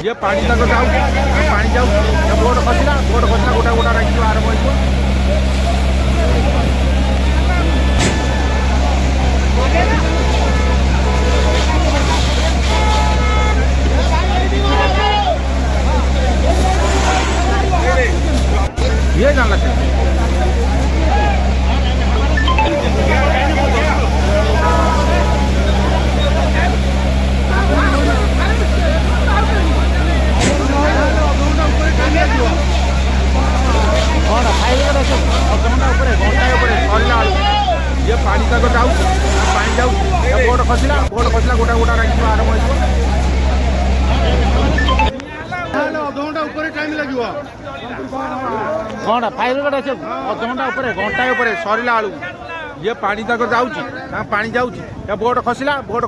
ये पानी तक जाऊ पानी जाऊ बोट खसला गोटा गोटा रखी आरंभ हो ये जान लगता है ये पानी तक जाऊ पानी जाऊ बोट खसला गोटा गोटा रखी आरंभ हो अधघंटा ऊपर टाइम लगे घंटा फाइल अधघंटा घंटा सरला आलू ये पानी तक जाऊँगी पानी जाऊँगी बोट खसला